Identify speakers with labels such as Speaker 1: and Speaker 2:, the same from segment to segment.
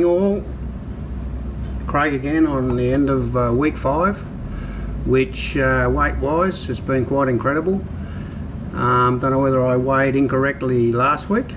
Speaker 1: All, Craig again on the end of week 5, which weight-wise has been quite incredible. Don't know whether I weighed incorrectly last week.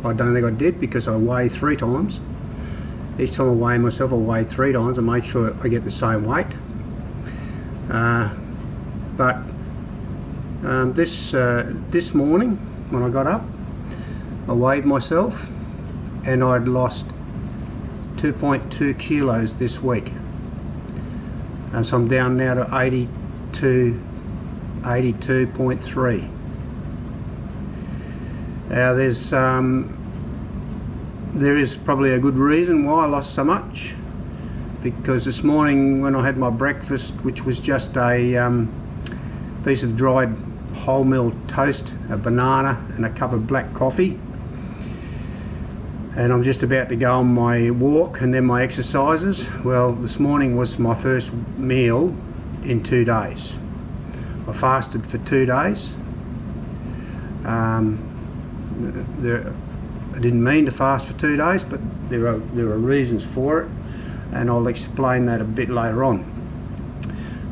Speaker 1: I don't think I did, because I weighed 3 times. Each time I weigh myself, I weigh 3 times and make sure I get the same weight. This morning when I got up, I weighed myself and I'd lost 2.2 kilos this week, and so I'm down now to 82.3. Now there is probably a good reason why I lost so much, because this morning when I had my breakfast, which was just a piece of dried wholemeal toast, a banana and a cup of black coffee, and I'm just about to go on my walk and then my exercises. Well, this morning was my first meal in 2 days. I fasted for 2 days. I didn't mean to fast for 2 days, but there are reasons for it, and I'll explain that a bit later on.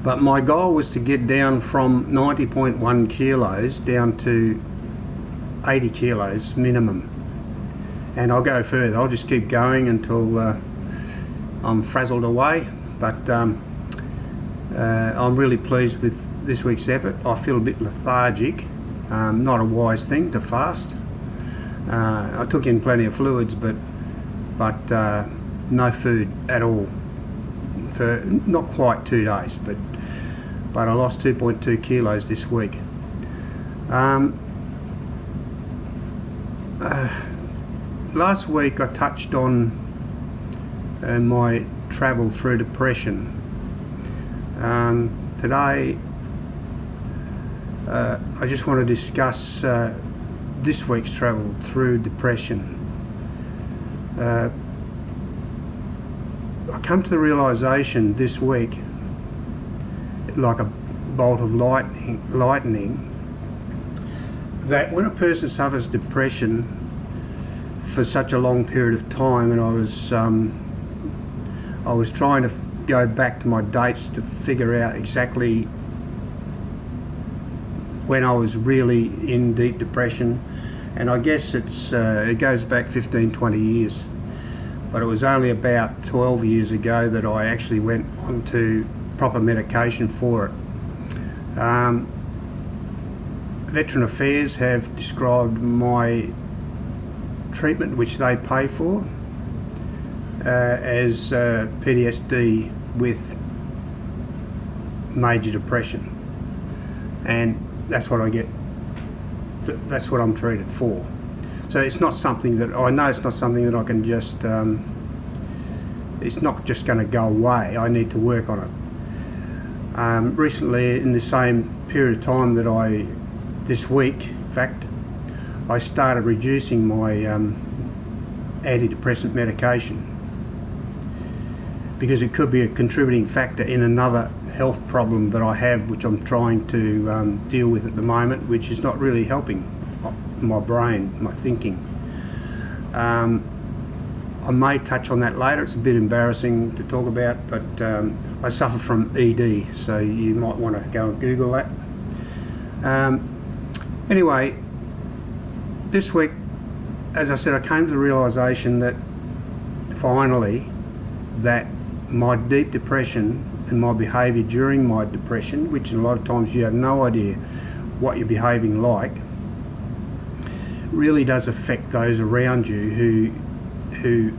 Speaker 1: But my goal was to get down from 90.1 kilos down to 80 kilos minimum. And I'll go further. I'll just keep going until I'm frazzled away. But I'm really pleased with this week's effort. I feel a bit lethargic. Not a wise thing to fast. I took in plenty of fluids, but no food at all for not quite 2 days. But I lost 2.2 kilos this week. Last week I touched on my travel through depression. Today I just want to discuss this week's travel through depression. I come to the realisation this week, like a bolt of lightning, that when a person suffers depression for such a long period of time, and I was trying to go back to my dates to figure out exactly when I was really in deep depression, and I guess it goes back 15-20 years, but it was only about 12 years ago that I actually went onto proper medication for it. Veteran Affairs have described my treatment, which they pay for, as PTSD with major depression, and that's what I get. That's what I'm treated for. So it's not something that I know. It's not something that I can just. It's not just going to go away. I need to work on it. Recently, in the same period of time that this week, in fact, I started reducing my antidepressant medication, because it could be a contributing factor in another health problem that I have, which I'm trying to deal with at the moment, which is not really helping my brain, my thinking. I may touch on that later. It's a bit embarrassing to talk about, but I suffer from ED, so you might want to go and Google that. Anyway, this week, as I said, I came to the realisation that finally that my deep depression and my behaviour during my depression, which a lot of times you have no idea what you're behaving like, really does affect those around you who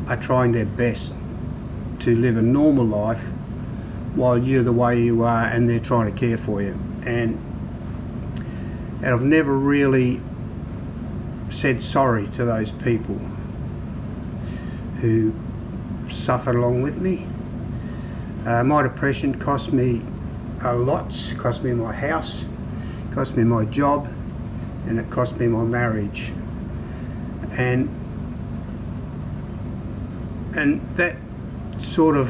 Speaker 1: are trying their best to live a normal life while you're the way you are and they're trying to care for you. And I've never really said sorry to those people who suffered along with me. My depression cost me a lot. It cost me my house, it cost me my job, and it cost me my marriage. And that sort of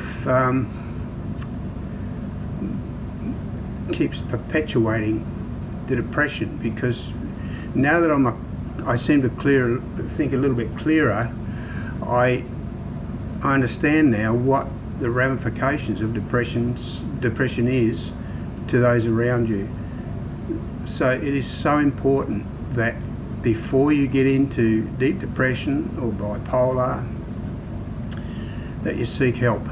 Speaker 1: keeps perpetuating the depression, because now that I seem to think a little bit clearer, I I understand now what the ramifications of depression is to those around you. So it is so important that before you get into deep depression or bipolar, that you seek help.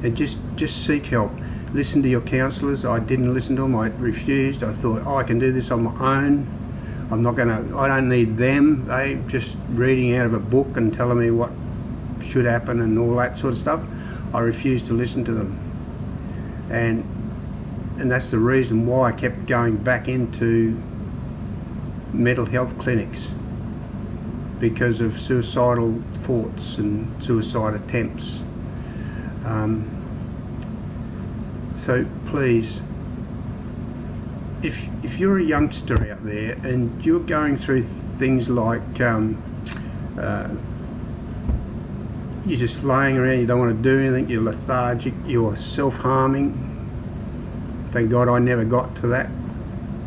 Speaker 1: And just seek help. Listen to your counsellors. I didn't listen to them. I refused. I thought, I can do this on my own. I don't need them. They just reading out of a book and telling me what should happen and all that sort of stuff. I refused to listen to them. And that's the reason why I kept going back into mental health clinics, because of suicidal thoughts and suicide attempts. So please, if you're a youngster out there and you're going through things like you're just laying around, you don't want to do anything, you're lethargic, you're self-harming. Thank God I never got to that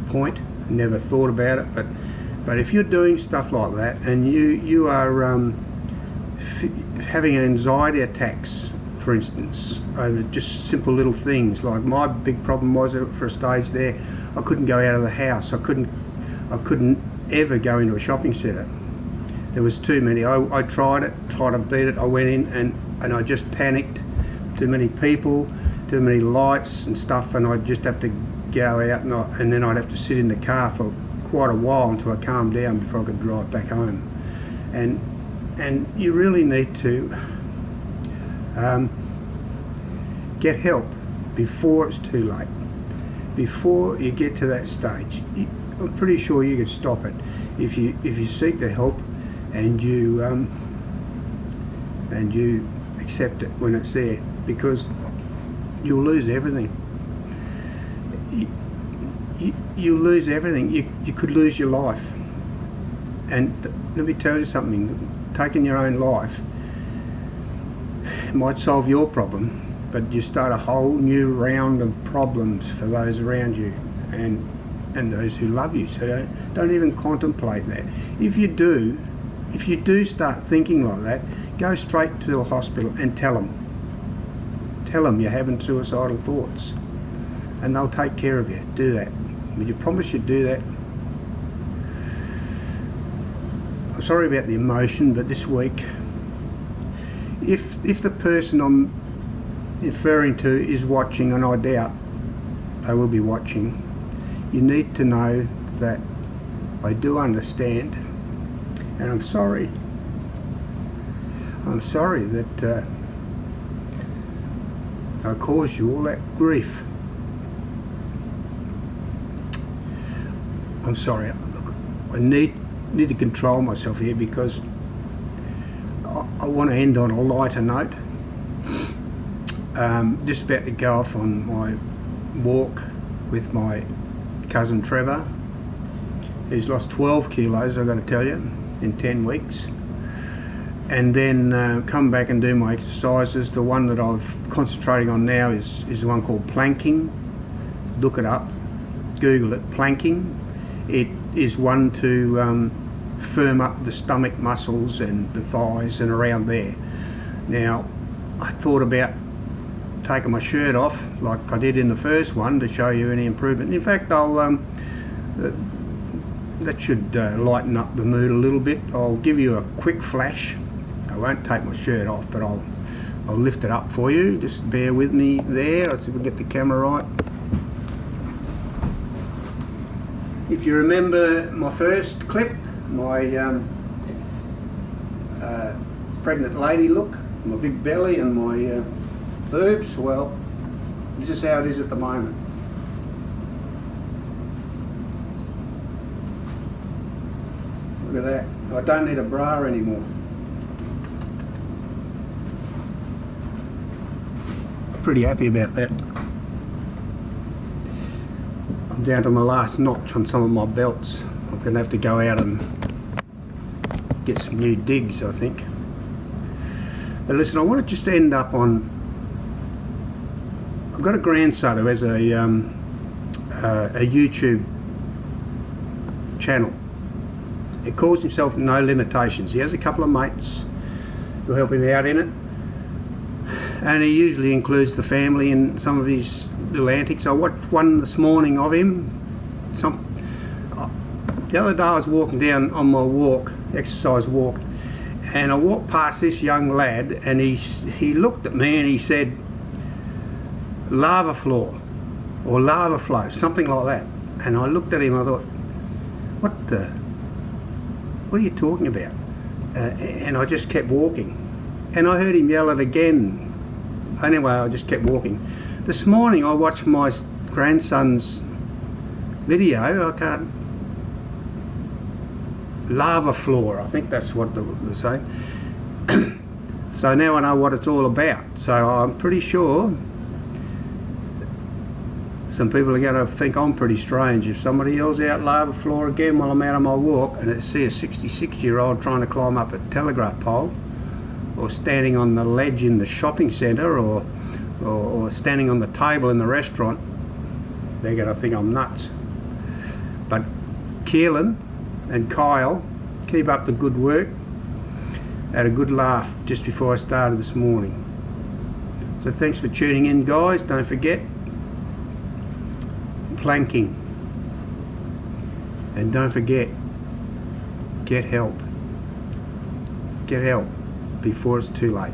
Speaker 1: point, never thought about it. But if you're doing stuff like that and you are having anxiety attacks, for instance, over just simple little things, like my big problem was for a stage there, I couldn't go out of the house. I couldn't ever go into a shopping centre. There was too many. I tried to beat it. I went in and I just panicked. Too many people, too many lights and stuff, and I'd just have to go out and then I'd have to sit in the car for quite a while until I calmed down before I could drive back home. And you really need to get help before it's too late. Before you get to that stage, I'm pretty sure you can stop it if you seek the help and you accept it when it's there, because you'll lose everything. You lose everything. You could lose your life. And let me tell you something, taking your own life might solve your problem, but you start a whole new round of problems for those around you and those who love you. So don't even contemplate that. If you do start thinking like that, go straight to a hospital and tell them you're having suicidal thoughts, and they'll take care of you. Do that. Would you promise you'd do that? I'm sorry about the emotion, but this week, if the person I'm referring to is watching, and I doubt they will be watching, you need to know that I do understand, and I'm sorry. I'm sorry that I caused you all that grief. I'm sorry. Look, I need to control myself here, because I want to end on a lighter note. Just about to go off on my walk with my cousin Trevor, who's lost 12 kilos, I've got to tell you, in 10 weeks. And then come back and do my exercises. The one that I've concentrating on now is the one called planking. Look it up, Google it, planking. It is one to firm up the stomach muscles and the thighs and around there. Now, I thought about taking my shirt off like I did in the first one to show you any improvement. In fact, I'll that should lighten up the mood a little bit. I'll give you a quick flash. I won't take my shirt off, but I'll lift it up for you. Just bear with me there. Let's see if we can get the camera right. If you remember my first clip, my pregnant lady look, my big belly and my boobs, well, this is how it is at the moment. Look at that. I don't need a bra anymore. Pretty happy about that. I'm down to my last notch on some of my belts. I'm going to have to go out and get some new digs, I think. But listen, I want to just end up on, I've got a grandson who has a YouTube channel. He calls himself No Limitations. He has a couple of mates, who help him out in it. And he usually includes the family in some of his little antics. I watched one this morning of him. The other day I was walking down on my walk, exercise walk, and I walked past this young lad, and he looked at me and he said, lava floor or lava flow, something like that. And I looked at him, I thought, what are you talking about? And I just kept walking. And I heard him yell it again. Anyway, I just kept walking. This morning I watched my grandson's video. Lava floor, I think that's what they're saying. So now I know what it's all about. So I'm pretty sure some people are going to think I'm pretty strange if somebody yells out lava floor again while I'm out on my walk, and I see a 66-year-old trying to climb up a telegraph pole, or standing on the ledge in the shopping centre, or standing on the table in the restaurant. They're going to think I'm nuts. But Keelan and Kyle, keep up the good work. Had a good laugh just before I started this morning. So thanks for tuning in, guys. Don't forget, planking. And don't forget, get help. Get help before it's too late.